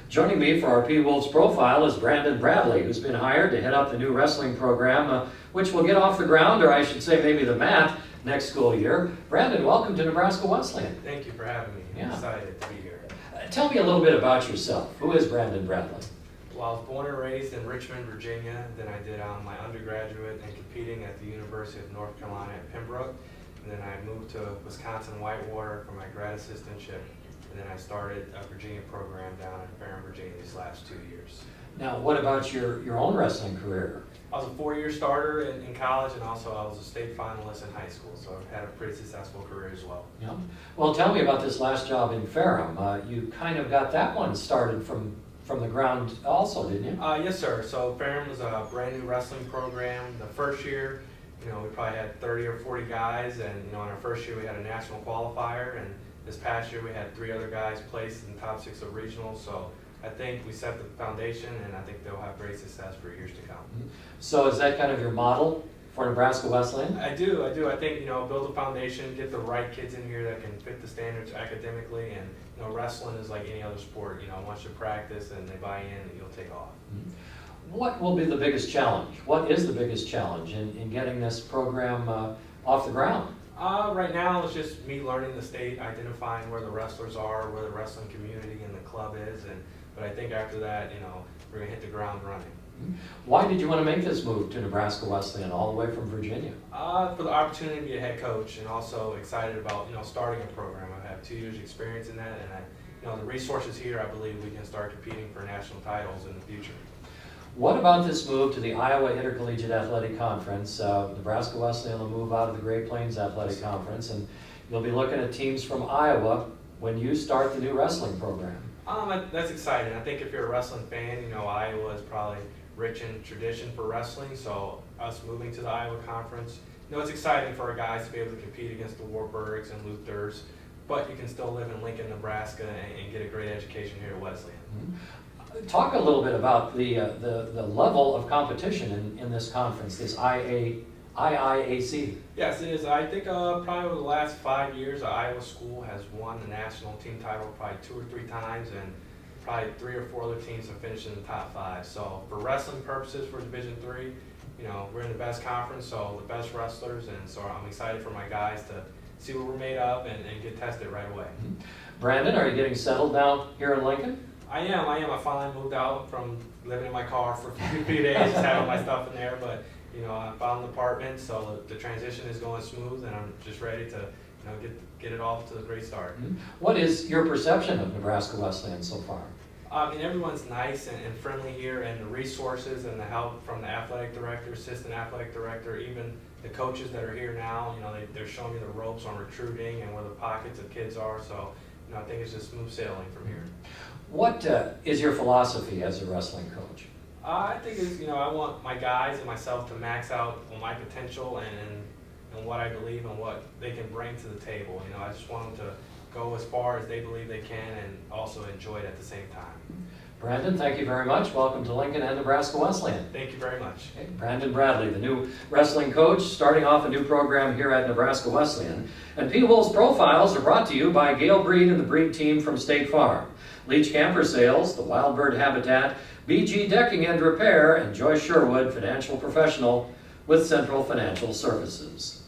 Joining me for our P-Wolves profile is Brandon Bradley, who's been hired to head up the new wrestling program, which will get off the ground, or I should say maybe the mat, next school year. Brandon, welcome to Nebraska Wesleyan. Thank you for having me. I'm excited to be here. Tell me a little bit about yourself. Who is Brandon Bradley? Well, I was born and raised in Richmond, Virginia. Then I did my undergraduate and competing at the University of North Carolina at Pembroke. And then I moved to Wisconsin Whitewater for my grad assistantship. And then I started a Virginia program down in Fareham, Virginia these last 2 years. Now, what about your own wrestling career? I was a 4-year starter in college, and also I was a state finalist in high school, so I've had a pretty successful career as well. Yeah. Well, tell me about this last job in Fareham. You kind of got that one started from the ground also, didn't you? Yes, sir. So Fareham was a brand new wrestling program. The first year, we probably had 30 or 40 guys, and in our first year we had a national qualifier, and this past year we had 3 other guys placed in the top 6 of regionals. So I think we set the foundation, and I think they'll have great success for years to come. So is that kind of your model for Nebraska Wesleyan? I do. I think, build a foundation, get the right kids in here that can fit the standards academically, and, wrestling is like any other sport. Once you practice and they buy in, you'll take off. What will be the biggest challenge? What is the biggest challenge in getting this program off the ground? Right now, it's just me learning the state, identifying where the wrestlers are, where the wrestling community and the club is, but I think after that, we're going to hit the ground running. Why did you want to make this move to Nebraska Wesleyan all the way from Virginia? For the opportunity to be a head coach, and also excited about starting a program. I have 2 years experience in that, and the resources here, I believe we can start competing for national titles in the future. What about this move to the Iowa Intercollegiate Athletic Conference? Nebraska Wesleyan will move out of the Great Plains Athletic Conference, and you'll be looking at teams from Iowa when you start the new wrestling program. That's exciting. I think if you're a wrestling fan, Iowa is probably rich in tradition for wrestling, so us moving to the Iowa Conference, it's exciting for our guys to be able to compete against the Warburgs and Luthers, but you can still live in Lincoln, Nebraska, and get a great education here at Wesleyan. Talk a little bit about the level of competition in this conference, this IIAC. Yes, it is. I think probably over the last 5 years, Iowa school has won the national team title probably 2 or 3 times, and probably 3 or 4 other teams have finished in the top 5. So for wrestling purposes, for Division III, we're in the best conference, so the best wrestlers, and so I'm excited for my guys to see what we're made of and get tested right away. Brandon, are you getting settled now here in Lincoln? I am. I finally moved out from living in my car for a few days, just having my stuff in there, but I found an apartment, so the transition is going smooth, and I'm just ready to get it off to a great start. What is your perception of Nebraska Wesleyan so far? Everyone's nice and friendly here, and the resources and the help from the athletic director, assistant athletic director, even the coaches that are here now, they're showing me the ropes on recruiting and where the pockets of kids are, so I think it's just smooth sailing from here. What is your philosophy as a wrestling coach? I think I want my guys and myself to max out on my potential and what I believe and what they can bring to the table. I just want them to go as far as they believe they can and also enjoy it at the same time. Brandon, thank you very much. Welcome to Lincoln and Nebraska Wesleyan. Thank you very much. Okay, Brandon Bradley, the new wrestling coach, starting off a new program here at Nebraska Wesleyan. And P-Wolves Profiles are brought to you by Gail Breed and the Breed team from State Farm, Leach Camper Sales, the Wild Bird Habitat, BG Decking and Repair, and Joyce Sherwood, financial professional with Central Financial Services.